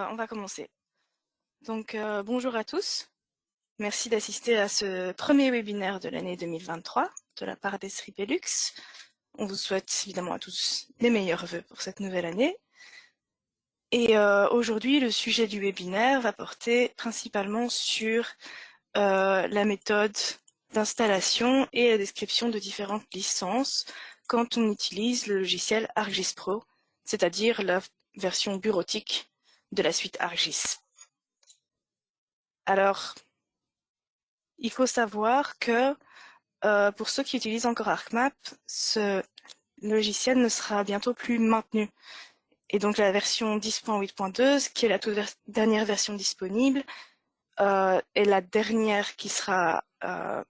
On va commencer. Donc, bonjour à tous. Merci d'assister à ce premier webinaire de l'année 2023 de la part d'Esri Pellux. On vous souhaite évidemment à tous les meilleurs vœux pour cette nouvelle année. Et aujourd'hui, le sujet du webinaire va porter principalement sur la méthode d'installation et la description de différentes licences quand on utilise le logiciel ArcGIS Pro, c'est-à-dire la version bureautique de la suite ArcGIS. Alors, il faut savoir que pour ceux qui utilisent encore ArcMap, ce logiciel ne sera bientôt plus maintenu. Et donc la version 10.8.2, qui est la toute dernière version disponible, est la dernière qui sera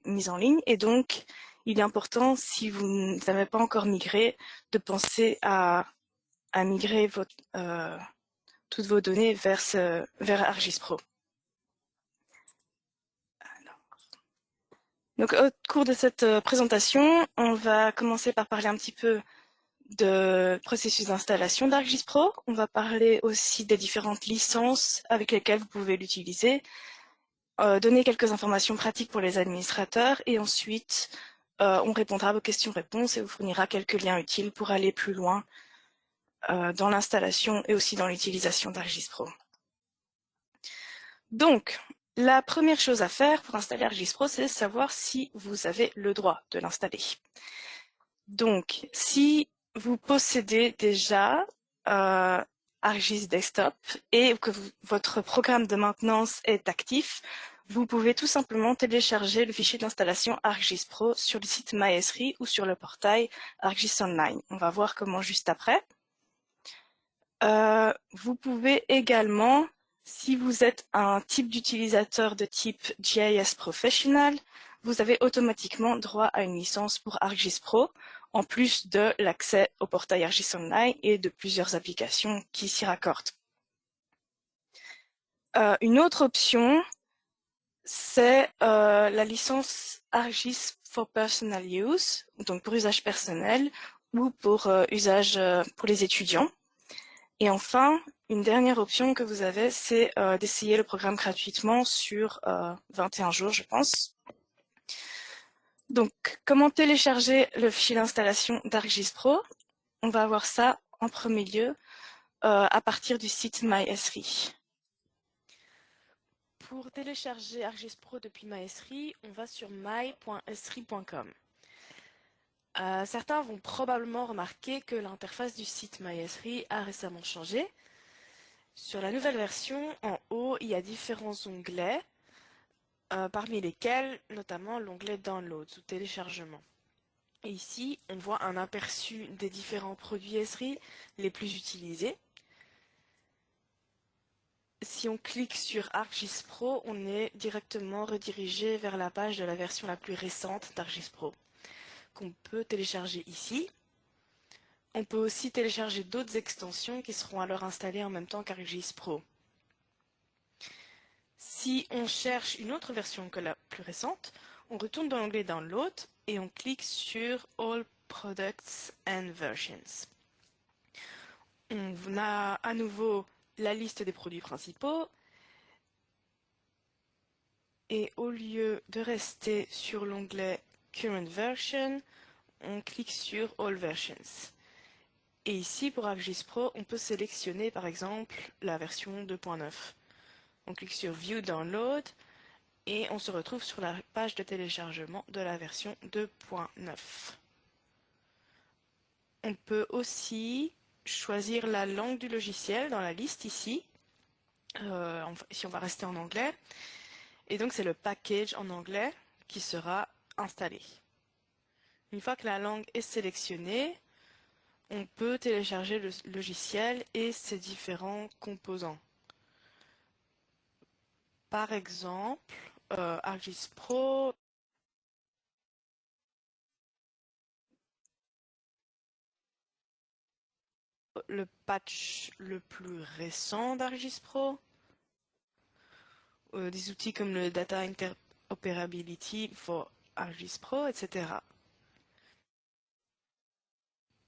mise en ligne. Et donc, il est important, si vous n'avez pas encore migré, de penser à migrer toutes vos données vers ArcGIS Pro. Donc, au cours de cette présentation, on va commencer par parler un petit peu de processus d'installation d'ArcGIS Pro. On va parler aussi des différentes licences avec lesquelles vous pouvez l'utiliser, donner quelques informations pratiques pour les administrateurs et ensuite on répondra à vos questions-réponses et vous fournira quelques liens utiles pour aller plus loin dans l'installation et aussi dans l'utilisation d'ArcGIS Pro. Donc, la première chose à faire pour installer ArcGIS Pro, c'est savoir si vous avez le droit de l'installer. Donc, si vous possédez déjà ArcGIS Desktop et que votre programme de maintenance est actif, vous pouvez tout simplement télécharger le fichier d'installation ArcGIS Pro sur le site MyEsri ou sur le portail ArcGIS Online. On va voir comment juste après. Vous pouvez également, si vous êtes un type d'utilisateur de type GIS Professional, vous avez automatiquement droit à une licence pour ArcGIS Pro, en plus de l'accès au portail ArcGIS Online et de plusieurs applications qui s'y raccordent. Une autre option, c'est la licence ArcGIS for Personal Use, donc pour usage personnel ou pour usage pour les étudiants. Et enfin, une dernière option que vous avez, c'est d'essayer le programme gratuitement sur 21 jours, je pense. Donc, comment télécharger le fichier d'installation d'ArcGIS Pro? On va voir ça en premier lieu à partir du site MyEsri. Pour télécharger ArcGIS Pro depuis MyEsri, on va sur my.esri.com. Certains vont probablement remarquer que l'interface du site MyEsri a récemment changé. Sur la nouvelle version, en haut, il y a différents onglets, parmi lesquels notamment l'onglet Downloads ou téléchargement. Et ici, on voit un aperçu des différents produits Esri les plus utilisés. Si on clique sur ArcGIS Pro, on est directement redirigé vers la page de la version la plus récente d'ArcGIS Pro, qu'on peut télécharger ici. On peut aussi télécharger d'autres extensions qui seront alors installées en même temps qu'ArcGIS Pro. Si on cherche une autre version que la plus récente, on retourne dans l'onglet Download et on clique sur All Products and Versions. On a à nouveau la liste des produits principaux et au lieu de rester sur l'onglet Current Version, on clique sur All Versions. Et ici, pour ArcGIS Pro, on peut sélectionner par exemple la version 2.9. On clique sur View Download et on se retrouve sur la page de téléchargement de la version 2.9. On peut aussi choisir la langue du logiciel dans la liste ici. Ici on va rester en anglais. Et donc c'est le package en anglais qui sera installé. Une fois que la langue est sélectionnée, on peut télécharger le logiciel et ses différents composants. Par exemple, ArcGIS Pro, le patch le plus récent d'ArcGIS Pro, des outils comme le Data Interoperability for ArcGIS Pro, etc.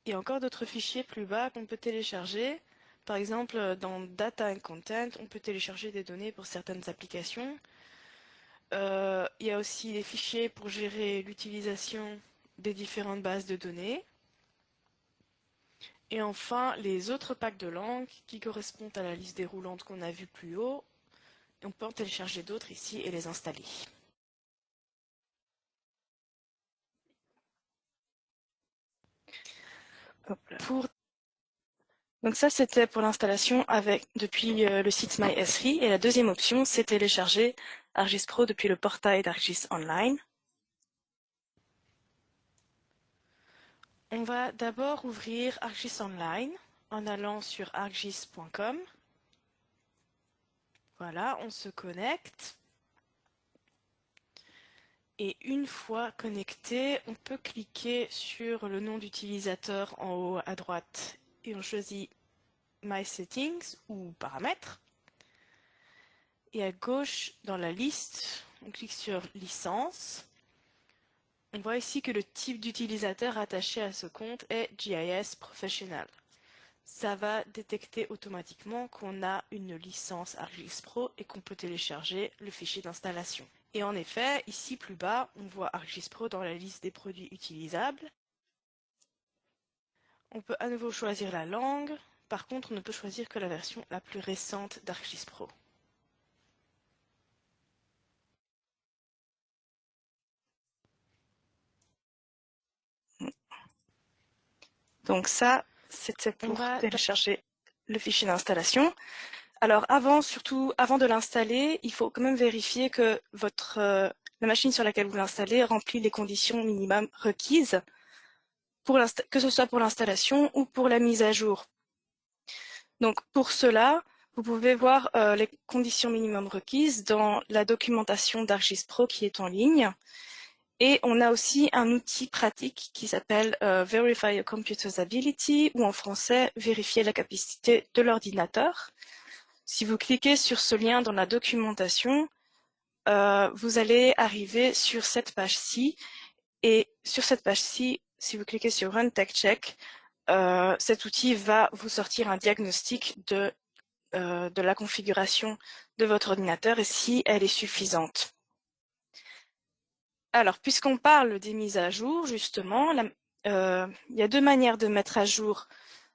Il y a encore d'autres fichiers plus bas qu'on peut télécharger. Par exemple, dans Data and Content, on peut télécharger des données pour certaines applications. Il y a aussi des fichiers pour gérer l'utilisation des différentes bases de données. Et enfin, les autres packs de langues qui correspondent à la liste déroulante qu'on a vue plus haut. On peut en télécharger d'autres ici et les installer. Donc ça, c'était pour l'installation depuis le site MyEsri. Et la deuxième option, c'est télécharger ArcGIS Pro depuis le portail d'ArcGIS Online. On va d'abord ouvrir ArcGIS Online en allant sur arcgis.com. Voilà, on se connecte. Et une fois connecté, on peut cliquer sur le nom d'utilisateur en haut à droite et on choisit My Settings ou Paramètres. Et à gauche, dans la liste, on clique sur Licence. On voit ici que le type d'utilisateur attaché à ce compte est GIS Professional. Ça va détecter automatiquement qu'on a une licence ArcGIS Pro et qu'on peut télécharger le fichier d'installation. Et en effet, ici plus bas, on voit ArcGIS Pro dans la liste des produits utilisables. On peut à nouveau choisir la langue. Par contre, on ne peut choisir que la version la plus récente d'ArcGIS Pro. Donc ça, c'était pour télécharger le fichier d'installation. Alors surtout avant de l'installer, il faut quand même vérifier que la machine sur laquelle vous l'installez remplit les conditions minimum requises, que ce soit pour l'installation ou pour la mise à jour. Donc pour cela, vous pouvez voir les conditions minimum requises dans la documentation d'ArcGIS Pro qui est en ligne. Et on a aussi un outil pratique qui s'appelle Verify your computer's ability, ou en français, vérifier la capacité de l'ordinateur. Si vous cliquez sur ce lien dans la documentation, vous allez arriver sur cette page-ci. Et sur cette page-ci, si vous cliquez sur Run Tech Check, cet outil va vous sortir un diagnostic de la configuration de votre ordinateur et si elle est suffisante. Alors, puisqu'on parle des mises à jour, justement, il y a deux manières de mettre à jour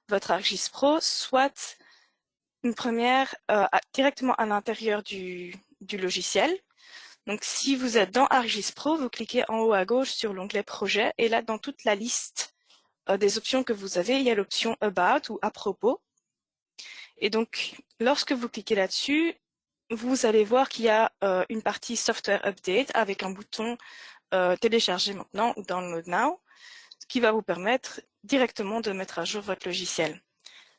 votre ArcGIS Pro, soit une première directement à l'intérieur du logiciel. Donc, si vous êtes dans ArcGIS Pro, vous cliquez en haut à gauche sur l'onglet Projet, et là, dans toute la liste des options que vous avez, il y a l'option About ou À propos. Et donc, lorsque vous cliquez là-dessus, vous allez voir qu'il y a une partie Software Update avec un bouton Télécharger maintenant ou Download Now, ce qui va vous permettre directement de mettre à jour votre logiciel.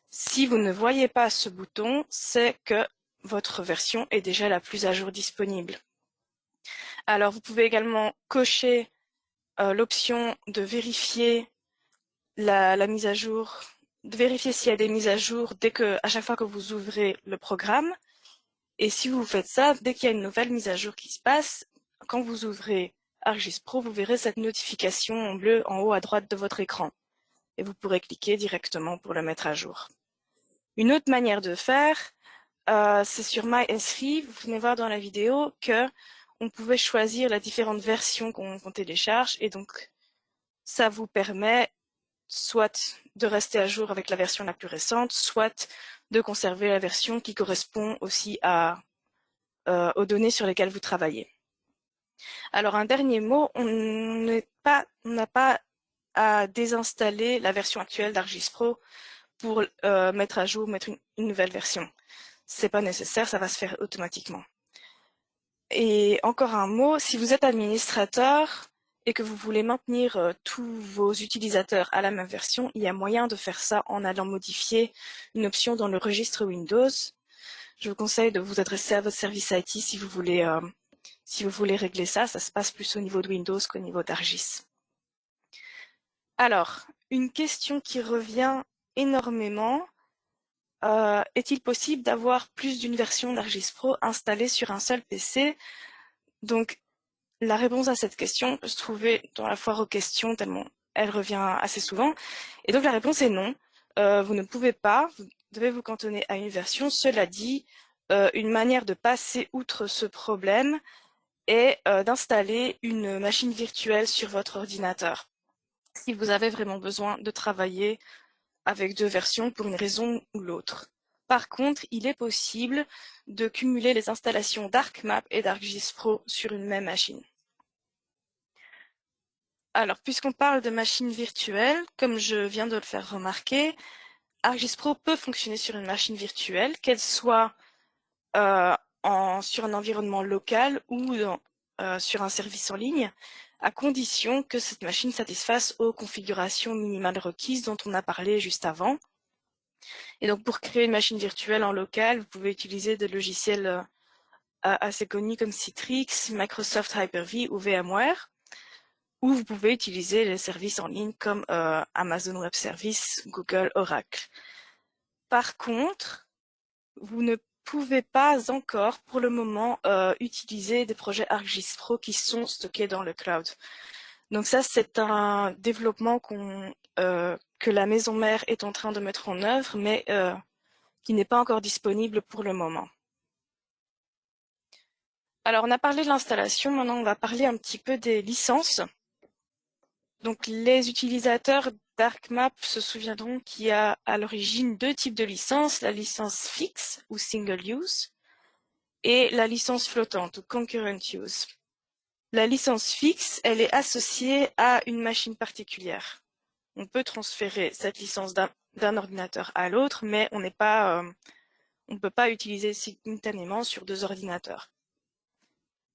Si vous ne voyez pas ce bouton, c'est que votre version est déjà la plus à jour disponible. Alors, vous pouvez également cocher l'option de vérifier la mise à jour, de vérifier s'il y a des mises à jour à chaque fois que vous ouvrez le programme. Et si vous faites ça, dès qu'il y a une nouvelle mise à jour qui se passe, quand vous ouvrez ArcGIS Pro, vous verrez cette notification en bleu en haut à droite de votre écran. Et vous pourrez cliquer directement pour le mettre à jour. Une autre manière de faire, c'est sur MyEsri. Vous venez voir dans la vidéo que on pouvait choisir les différentes versions qu'on télécharge. Et donc, ça vous permet soit de rester à jour avec la version la plus récente, soit de conserver la version qui correspond aussi aux données sur lesquelles vous travaillez. Alors un dernier mot, on n'a pas à désinstaller la version actuelle d'ArcGIS Pro pour mettre à jour, mettre une nouvelle version. C'est pas nécessaire, ça va se faire automatiquement. Et encore un mot, si vous êtes administrateur et que vous voulez maintenir tous vos utilisateurs à la même version, il y a moyen de faire ça en allant modifier une option dans le registre Windows. Je vous conseille de vous adresser à votre service IT si vous voulez régler ça. Ça se passe plus au niveau de Windows qu'au niveau d'ArcGIS. Alors, une question qui revient énormément. Est-il possible d'avoir plus d'une version d'ArcGIS Pro installée sur un seul PC? Donc, la réponse à cette question peut se trouver dans la foire aux questions, tellement elle revient assez souvent. Et donc, la réponse est non. Vous ne pouvez pas. devez vous cantonner à une version. Cela dit, une manière de passer outre ce problème est d'installer une machine virtuelle sur votre ordinateur. Si vous avez vraiment besoin de travailler avec deux versions pour une raison ou l'autre. Par contre, il est possible de cumuler les installations d'ArcMap et d'ArcGIS Pro sur une même machine. Alors, puisqu'on parle de machines virtuelles, comme je viens de le faire remarquer, ArcGIS Pro peut fonctionner sur une machine virtuelle, qu'elle soit sur un environnement local ou sur un service en ligne, à condition que cette machine satisfasse aux configurations minimales requises dont on a parlé juste avant. Et donc, pour créer une machine virtuelle en local, vous pouvez utiliser des logiciels assez connus comme Citrix, Microsoft Hyper-V ou VMware, ou vous pouvez utiliser les services en ligne comme Amazon Web Services, Google, Oracle. Par contre, vous ne pouvez pas encore, pour le moment, utiliser des projets ArcGIS Pro qui sont stockés dans le cloud. Donc ça, c'est un développement que la maison mère est en train de mettre en œuvre, mais qui n'est pas encore disponible pour le moment. Alors, on a parlé de l'installation, maintenant on va parler un petit peu des licences. Donc, les utilisateurs d'ArcMap se souviendront qu'il y a à l'origine deux types de licences, la licence fixe ou single use et la licence flottante ou concurrent use. La licence fixe, elle est associée à une machine particulière. On peut transférer cette licence d'un ordinateur à l'autre, mais on ne peut pas utiliser simultanément sur deux ordinateurs.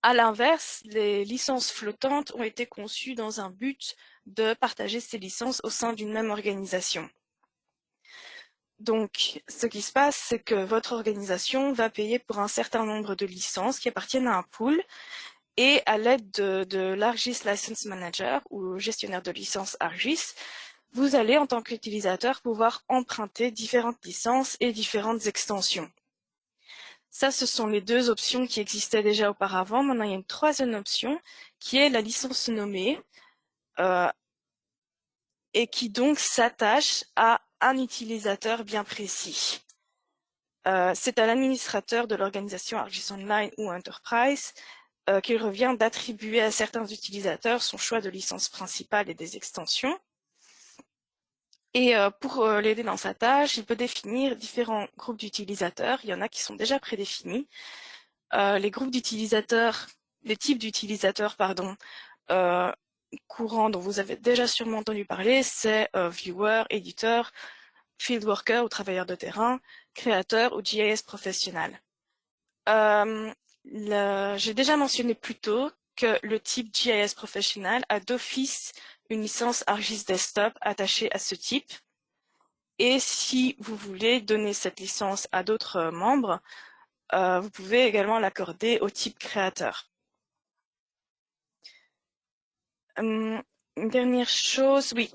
À l'inverse, les licences flottantes ont été conçues dans un but de partager ces licences au sein d'une même organisation. Donc, ce qui se passe, c'est que votre organisation va payer pour un certain nombre de licences qui appartiennent à un pool, et à l'aide de l'ArcGIS License Manager ou gestionnaire de licences ArcGIS, vous allez en tant qu'utilisateur pouvoir emprunter différentes licences et différentes extensions. Ça, ce sont les deux options qui existaient déjà auparavant. Maintenant, il y a une troisième option qui est la licence nommée et qui donc s'attache à un utilisateur bien précis. C'est à l'administrateur de l'organisation ArcGIS Online ou Enterprise qu'il revient d'attribuer à certains utilisateurs son choix de licence principale et des extensions. Et pour l'aider dans sa tâche, il peut définir différents groupes d'utilisateurs. Il y en a qui sont déjà prédéfinis. Les groupes d'utilisateurs, les types d'utilisateurs, courants dont vous avez déjà sûrement entendu parler, c'est viewer, éditeur, field worker ou travailleur de terrain, créateur ou GIS professionnel. J'ai déjà mentionné plus tôt que le type GIS professionnel a d'office une licence ArcGIS Desktop attachée à ce type. Et si vous voulez donner cette licence à d'autres membres, vous pouvez également l'accorder au type créateur. Une dernière chose, oui.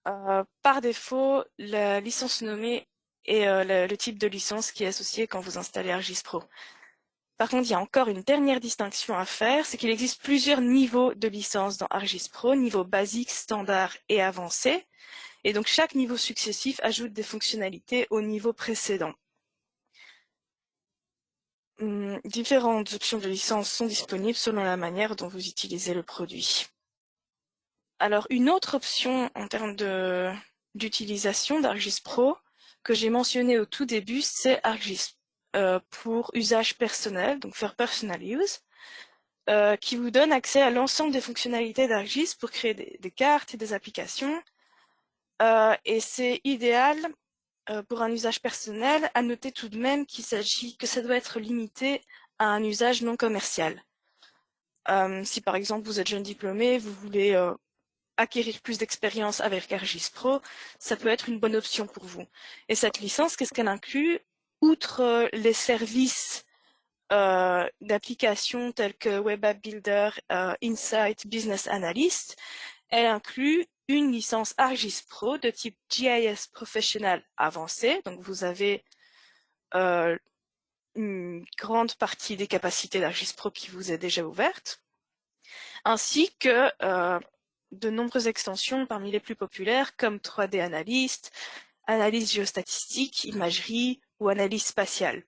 Par défaut, la licence nommée est le type de licence qui est associé quand vous installez ArcGIS Pro. Par contre, il y a encore une dernière distinction à faire, c'est qu'il existe plusieurs niveaux de licence dans ArcGIS Pro, niveau basique, standard et avancé. Et donc, chaque niveau successif ajoute des fonctionnalités au niveau précédent. Différentes options de licence sont disponibles selon la manière dont vous utilisez le produit. Alors, une autre option en termes d'utilisation d'ArcGIS Pro que j'ai mentionné au tout début, c'est ArcGIS pour usage personnel, donc for personal use, qui vous donne accès à l'ensemble des fonctionnalités d'ArcGIS pour créer des cartes et des applications. Et c'est idéal pour un usage personnel, à noter tout de même que ça doit être limité à un usage non commercial. Si par exemple vous êtes jeune diplômé, vous voulez acquérir plus d'expérience avec ArcGIS Pro, ça peut être une bonne option pour vous. Et cette licence, qu'est-ce qu'elle inclut? Outre les services d'applications tels que Web App Builder, Insight, Business Analyst, elle inclut une licence ArcGIS Pro de type GIS professionnel avancé. Donc vous avez une grande partie des capacités d'ArcGIS Pro qui vous est déjà ouverte, ainsi que de nombreuses extensions parmi les plus populaires comme 3D Analyst, analyse géostatistique, imagerie ou analyse spatiale.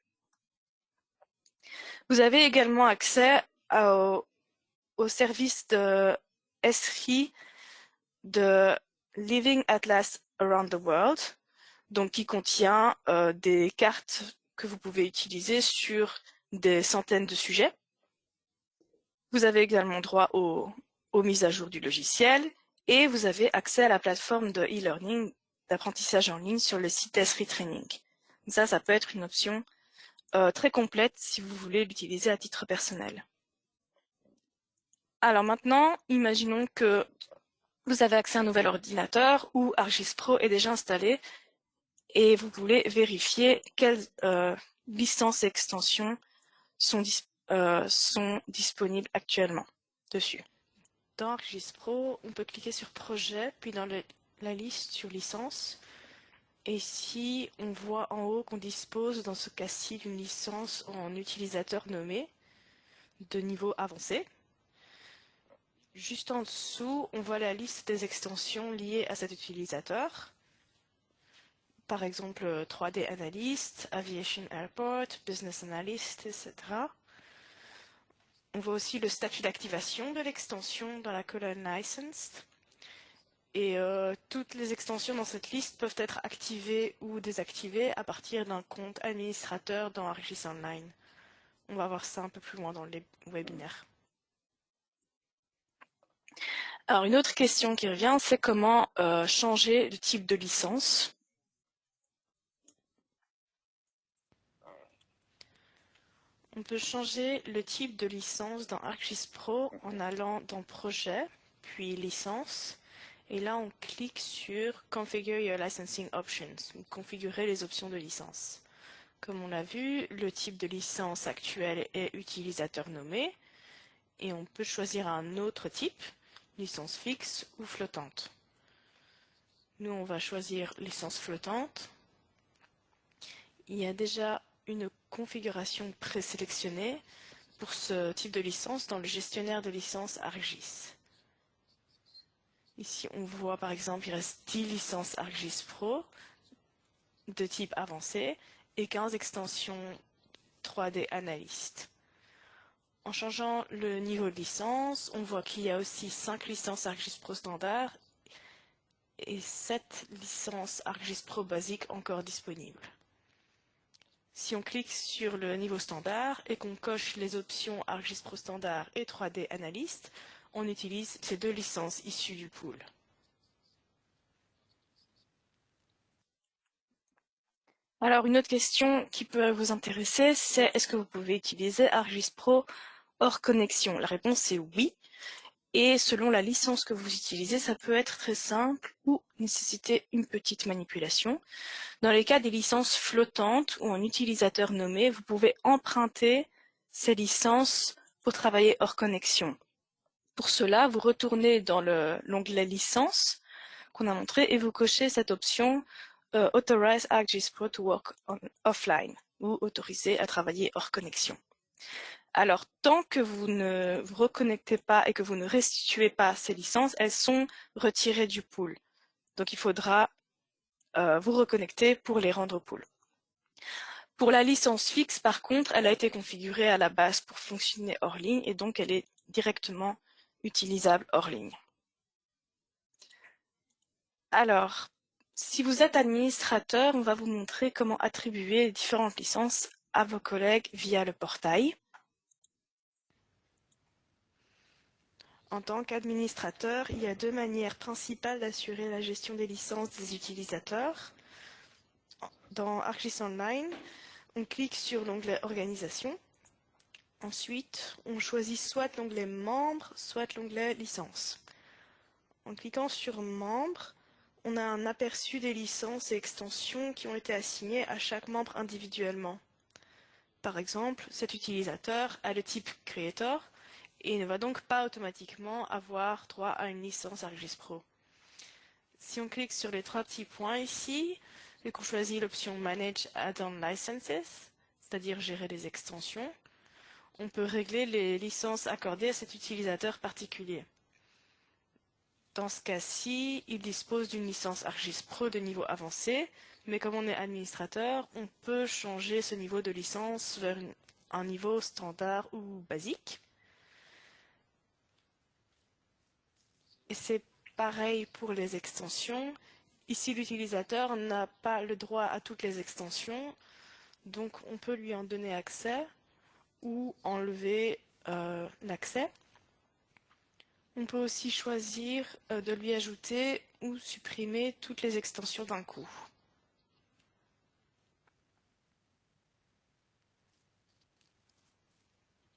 Vous avez également accès au service de Esri de Living Atlas Around the World, donc qui contient des cartes que vous pouvez utiliser sur des centaines de sujets. Vous avez également droit aux mises à jour du logiciel et vous avez accès à la plateforme de e-learning, d'apprentissage en ligne sur le site Esri Training. Ça peut être une option très complète si vous voulez l'utiliser à titre personnel. Alors maintenant, imaginons que vous avez accès à un nouvel ordinateur où ArcGIS Pro est déjà installé et vous voulez vérifier quelles licences et extensions sont disponibles actuellement dessus. Dans ArcGIS Pro, on peut cliquer sur Projet, puis dans la liste sur Licence. Et ici, on voit en haut qu'on dispose dans ce cas-ci d'une licence en utilisateur nommé de niveau avancé. Juste en dessous, on voit la liste des extensions liées à cet utilisateur. Par exemple, 3D Analyst, Aviation Airport, Business Analyst, etc. On voit aussi le statut d'activation de l'extension dans la colonne Licensed. Et toutes les extensions dans cette liste peuvent être activées ou désactivées à partir d'un compte administrateur dans ArcGIS Online. On va voir ça un peu plus loin dans les webinaires. Alors une autre question qui revient, c'est comment changer le type de licence. On peut changer le type de licence dans ArcGIS Pro en allant dans Projet, puis Licence. Et là, on clique sur Configure your licensing options, ou configurer les options de licence. Comme on l'a vu, le type de licence actuel est utilisateur nommé. Et on peut choisir un autre type, licence fixe ou flottante. Nous, on va choisir licence flottante. Il y a déjà une configuration présélectionnée pour ce type de licence dans le gestionnaire de licence ArcGIS. Ici, on voit par exemple, il reste 10 licences ArcGIS Pro de type avancé et 15 extensions 3D Analyst. En changeant le niveau de licence, on voit qu'il y a aussi 5 licences ArcGIS Pro standard et 7 licences ArcGIS Pro basique encore disponibles. Si on clique sur le niveau standard et qu'on coche les options ArcGIS Pro Standard et 3D Analyst, on utilise ces deux licences issues du pool. Alors une autre question qui peut vous intéresser, c'est est-ce que vous pouvez utiliser ArcGIS Pro hors connexion? La réponse est oui. Et selon la licence que vous utilisez, ça peut être très simple ou nécessiter une petite manipulation. Dans les cas des licences flottantes ou en utilisateur nommé, vous pouvez emprunter ces licences pour travailler hors connexion. Pour cela, vous retournez dans l'onglet Licences qu'on a montré et vous cochez cette option Authorize ArcGIS Pro to work offline ou autoriser à travailler hors connexion. Alors, tant que vous ne vous reconnectez pas et que vous ne restituez pas ces licences, elles sont retirées du pool. Donc, il faudra vous reconnecter pour les rendre au pool. Pour la licence fixe, par contre, elle a été configurée à la base pour fonctionner hors ligne et donc elle est directement utilisable hors ligne. Alors, si vous êtes administrateur, on va vous montrer comment attribuer différentes licences à vos collègues via le portail. En tant qu'administrateur, il y a deux manières principales d'assurer la gestion des licences des utilisateurs. Dans ArcGIS Online, on clique sur l'onglet Organisation. Ensuite, on choisit soit l'onglet Membres, soit l'onglet Licences. En cliquant sur Membres, on a un aperçu des licences et extensions qui ont été assignées à chaque membre individuellement. Par exemple, cet utilisateur a le type Creator et ne va donc pas automatiquement avoir droit à une licence ArcGIS Pro. Si on clique sur les trois petits points ici, et qu'on choisit l'option Manage Add-on Licenses, c'est-à-dire gérer les extensions, on peut régler les licences accordées à cet utilisateur particulier. Dans ce cas-ci, il dispose d'une licence ArcGIS Pro de niveau avancé, mais comme on est administrateur, on peut changer ce niveau de licence vers un niveau standard ou basique. Et c'est pareil pour les extensions. Ici, l'utilisateur n'a pas le droit à toutes les extensions, donc on peut lui en donner accès ou enlever l'accès. On peut aussi choisir de lui ajouter ou supprimer toutes les extensions d'un coup.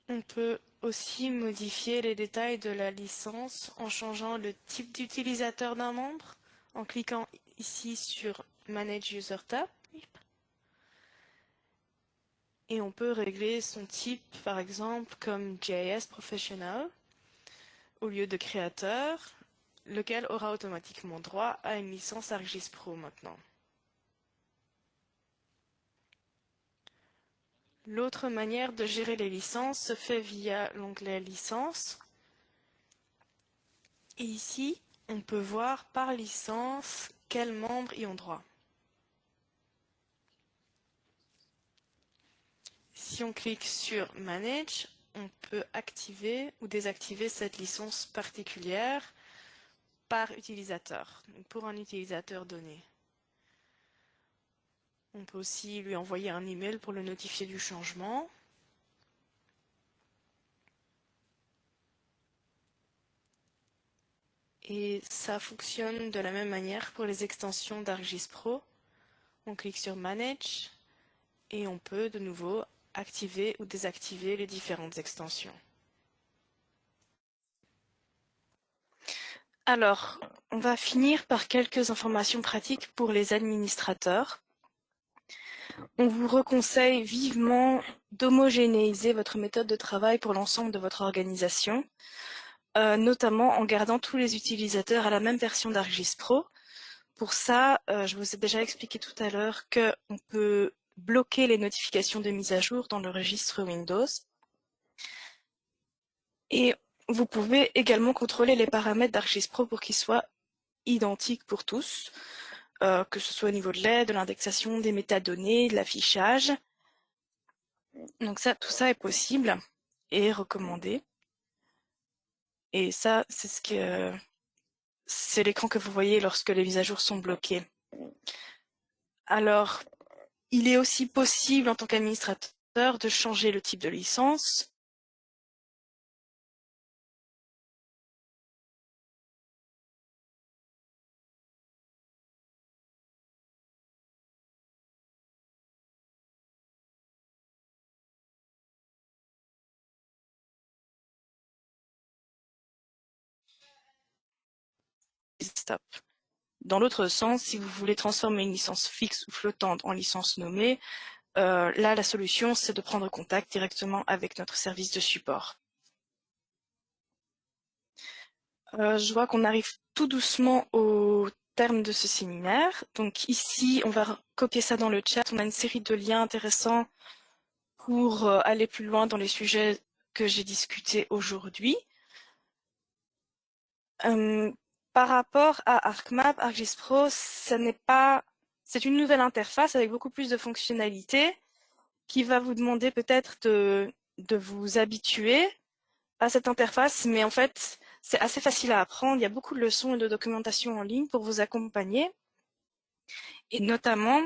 On peut aussi modifier les détails de la licence en changeant le type d'utilisateur d'un membre, en cliquant ici sur Manage User Tab. Et on peut régler son type, par exemple, comme GIS Professional, au lieu de créateur, lequel aura automatiquement droit à une licence ArcGIS Pro maintenant. L'autre manière de gérer les licences se fait via l'onglet Licences. Et ici, on peut voir par licence quels membres y ont droit. Si on clique sur Manage, on peut activer ou désactiver cette licence particulière par utilisateur, donc pour un utilisateur donné. On peut aussi lui envoyer un email pour le notifier du changement. Et ça fonctionne de la même manière pour les extensions d'ArcGIS Pro. On clique sur Manage et on peut de nouveau activer ou désactiver les différentes extensions. Alors, on va finir par quelques informations pratiques pour les administrateurs. On vous reconseille vivement d'homogénéiser votre méthode de travail pour l'ensemble de votre organisation, notamment en gardant tous les utilisateurs à la même version d'ArcGIS Pro. Pour ça, je vous ai déjà expliqué tout à l'heure qu'on peut bloquer les notifications de mise à jour dans le registre Windows. Et vous pouvez également contrôler les paramètres d'ArcGIS Pro pour qu'ils soient identiques pour tous, que ce soit au niveau de l'aide, de l'indexation, des métadonnées, de l'affichage. Donc ça, tout ça est possible et recommandé. Et ça, c'est l'écran que vous voyez lorsque les mises à jour sont bloquées. Alors, il est aussi possible en tant qu'administrateur de changer le type de licence. Stop. Dans l'autre sens, si vous voulez transformer une licence fixe ou flottante en licence nommée, là, la solution, c'est de prendre contact directement avec notre service de support. Je vois qu'on arrive tout doucement au terme de ce séminaire. Donc ici, on va copier ça dans le chat. On a une série de liens intéressants pour aller plus loin dans les sujets que j'ai discutés aujourd'hui. Par rapport à ArcMap, ArcGIS Pro, c'est une nouvelle interface avec beaucoup plus de fonctionnalités qui va vous demander peut-être de vous habituer à cette interface, mais en fait, c'est assez facile à apprendre. Il y a beaucoup de leçons et de documentation en ligne pour vous accompagner. Et notamment,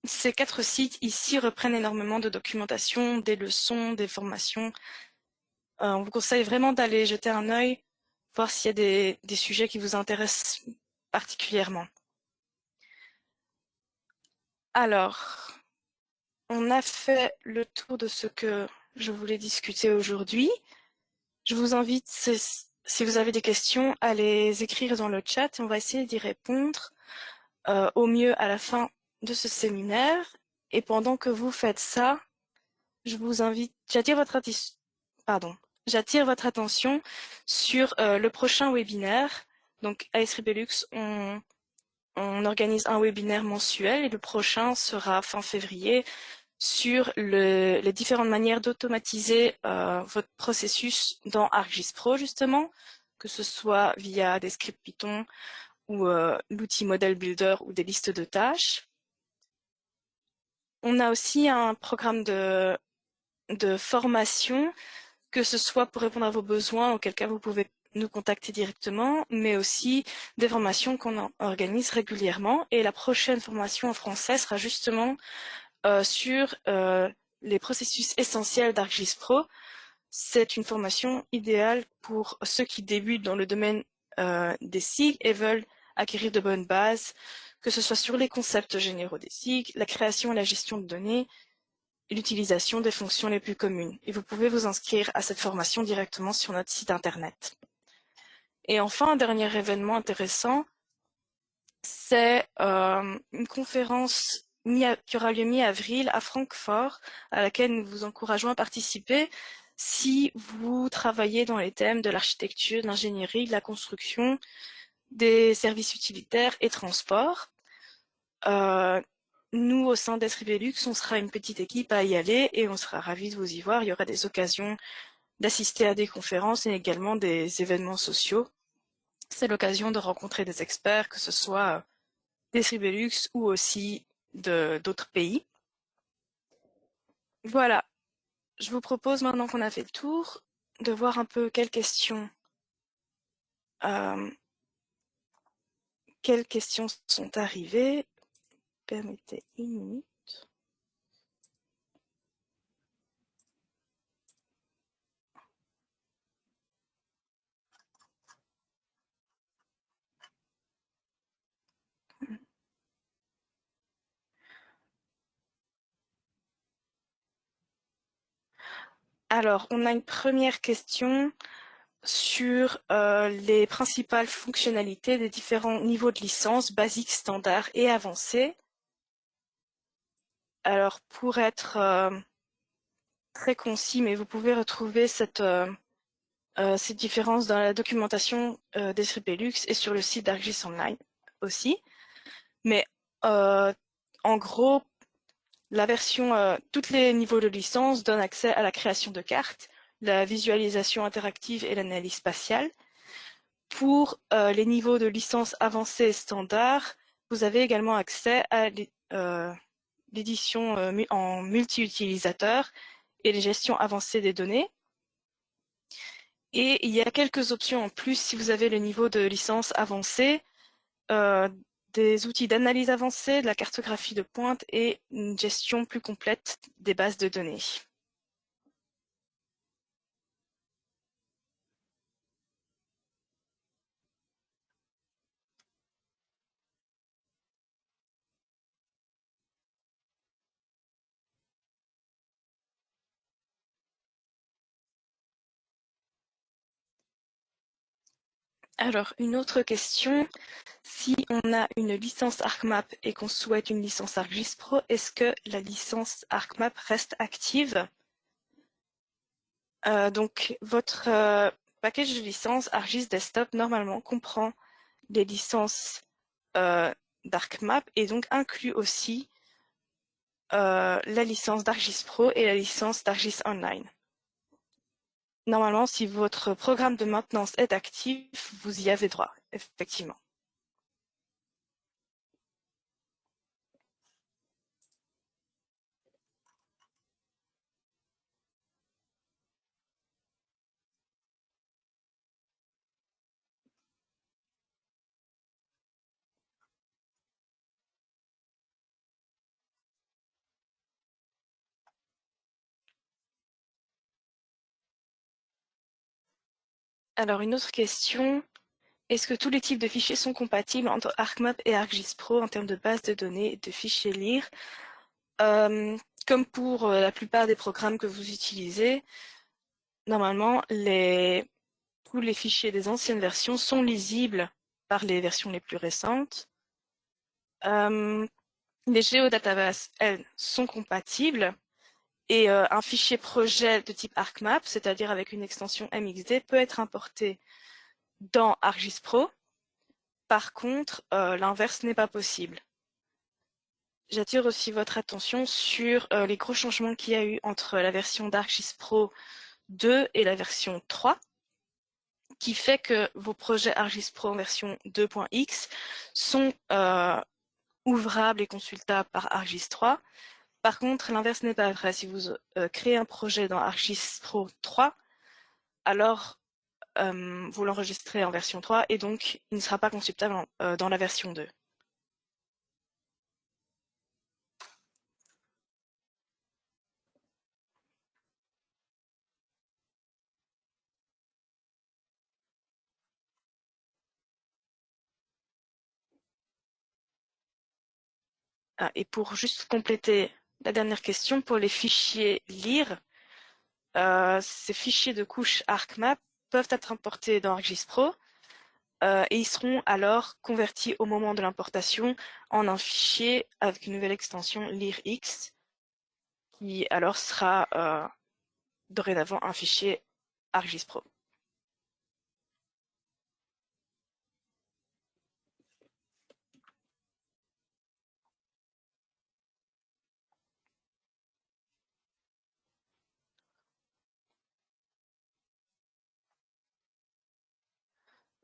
ces 4 sites ici reprennent énormément de documentation, des leçons, des formations. On vous conseille vraiment d'aller jeter un œil, voir s'il y a des sujets qui vous intéressent particulièrement. Alors, on a fait le tour de ce que je voulais discuter aujourd'hui. Je vous invite, si vous avez des questions, à les écrire dans le chat et on va essayer d'y répondre au mieux à la fin de ce séminaire. Et pendant que vous faites ça, je vous invite, j'attire votre attention sur le prochain webinaire. Donc, à Esri Belux, on organise un webinaire mensuel et le prochain sera fin février sur les différentes manières d'automatiser votre processus dans ArcGIS Pro, justement, que ce soit via des scripts Python ou l'outil Model Builder ou des listes de tâches. On a aussi un programme de formation, que ce soit pour répondre à vos besoins, auquel cas vous pouvez nous contacter directement, mais aussi des formations qu'on organise régulièrement. Et la prochaine formation en français sera justement sur les processus essentiels d'ArcGIS Pro. C'est une formation idéale pour ceux qui débutent dans le domaine des SIG et veulent acquérir de bonnes bases, que ce soit sur les concepts généraux des SIG, la création et la gestion de données, et l'utilisation des fonctions les plus communes. Et vous pouvez vous inscrire à cette formation directement sur notre site internet. Et enfin, un dernier événement intéressant, c'est une conférence qui aura lieu mi-avril à Francfort, à laquelle nous vous encourageons à participer si vous travaillez dans les thèmes de l'architecture, de l'ingénierie, de la construction, des services utilitaires et transports. Nous, au sein d'Esribelux, on sera une petite équipe à y aller et on sera ravis de vous y voir. Il y aura des occasions d'assister à des conférences et également des événements sociaux. C'est l'occasion de rencontrer des experts, que ce soit d'Esribelux ou aussi d'autres pays. Voilà, je vous propose maintenant qu'on a fait le tour de voir un peu quelles questions sont arrivées. Permettez une minute. Alors, on a une première question sur les principales fonctionnalités des différents niveaux de licence, basique, standard et avancé. Alors, pour être très concis, mais vous pouvez retrouver cette différence dans la documentation d'Esribelux et sur le site d'Arcgis Online aussi. Mais en gros, la version, tous les niveaux de licence donnent accès à la création de cartes, la visualisation interactive et l'analyse spatiale. Pour les niveaux de licence avancée et standard, vous avez également accès à l'édition en multi-utilisateur et les gestions avancées des données. Et il y a quelques options en plus si vous avez le niveau de licence avancée, des outils d'analyse avancée, de la cartographie de pointe et une gestion plus complète des bases de données. Alors, une autre question. Si on a une licence ArcMap et qu'on souhaite une licence ArcGIS Pro, est-ce que la licence ArcMap reste active? Donc, votre package de licence ArcGIS Desktop, normalement, comprend les licences d'ArcMap et donc inclut aussi la licence d'ArcGIS Pro et la licence d'ArcGIS Online. Normalement, si votre programme de maintenance est actif, vous y avez droit, effectivement. Alors, une autre question. Est-ce que tous les types de fichiers sont compatibles entre ArcMap et ArcGIS Pro en termes de base de données et de fichiers lire? Comme pour la plupart des programmes que vous utilisez, normalement, tous les fichiers des anciennes versions sont lisibles par les versions les plus récentes. Les géodatabases, elles, sont compatibles et un fichier projet de type ArcMap, c'est-à-dire avec une extension MXD, peut être importé dans ArcGIS Pro. Par contre, l'inverse n'est pas possible. J'attire aussi votre attention sur les gros changements qu'il y a eu entre la version d'ArcGIS Pro 2 et la version 3. qui fait que vos projets ArcGIS Pro en version 2.x sont ouvrables et consultables par ArcGIS 3. Par contre, l'inverse n'est pas vrai. Si vous créez un projet dans ArcGIS Pro 3, alors vous l'enregistrez en version 3 et donc il ne sera pas consultable dans la version 2. Ah, et pour juste compléter la dernière question, pour les fichiers lire, ces fichiers de couche ArcMap peuvent être importés dans ArcGIS Pro et ils seront alors convertis au moment de l'importation en un fichier avec une nouvelle extension LireX qui alors sera dorénavant un fichier ArcGIS Pro.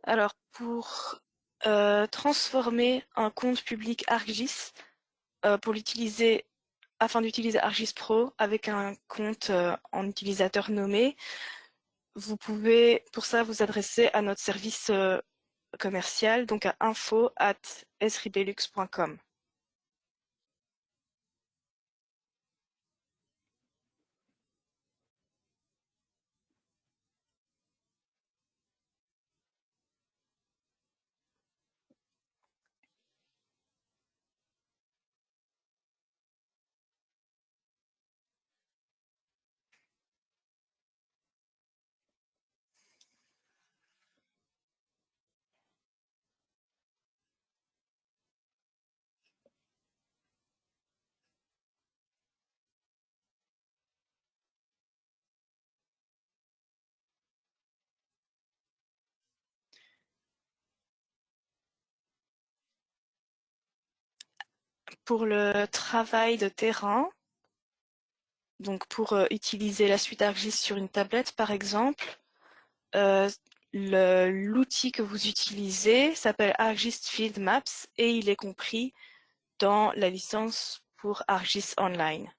Alors pour transformer un compte public ArcGIS pour l'utiliser afin d'utiliser ArcGIS Pro avec un compte en utilisateur nommé, vous pouvez pour ça vous adresser à notre service commercial, donc à info@sribelux.com. Pour le travail de terrain, donc pour utiliser la suite ArcGIS sur une tablette par exemple, euh, l'outil que vous utilisez s'appelle ArcGIS Field Maps et il est compris dans la licence pour ArcGIS Online.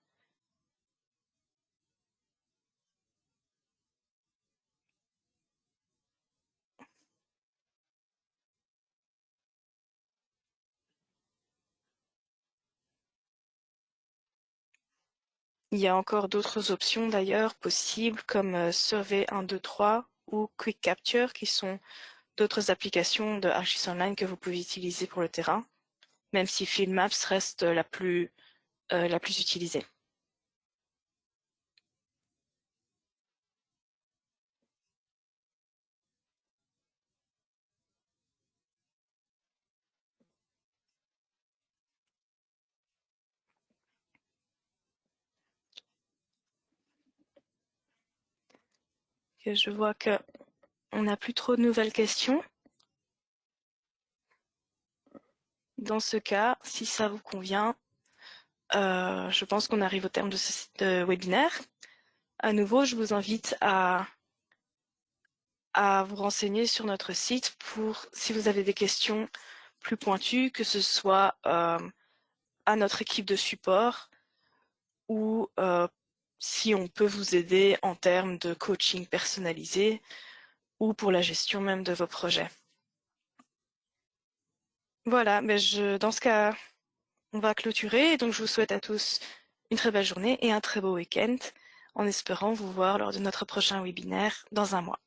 Il y a encore d'autres options d'ailleurs possibles comme Survey 123 ou Quick Capture qui sont d'autres applications de ArcGIS Online que vous pouvez utiliser pour le terrain, même si Field Maps reste la plus utilisée. Et je vois que on n'a plus trop de nouvelles questions. Dans ce cas, si ça vous convient, je pense qu'on arrive au terme de ce webinaire. À nouveau, je vous invite à vous renseigner sur notre site pour si vous avez des questions plus pointues, que ce soit à notre équipe de support ou si on peut vous aider en termes de coaching personnalisé ou pour la gestion même de vos projets. Voilà, mais dans ce cas, on va clôturer. Donc, je vous souhaite à tous une très belle journée et un très beau week-end en espérant vous voir lors de notre prochain webinaire dans un mois.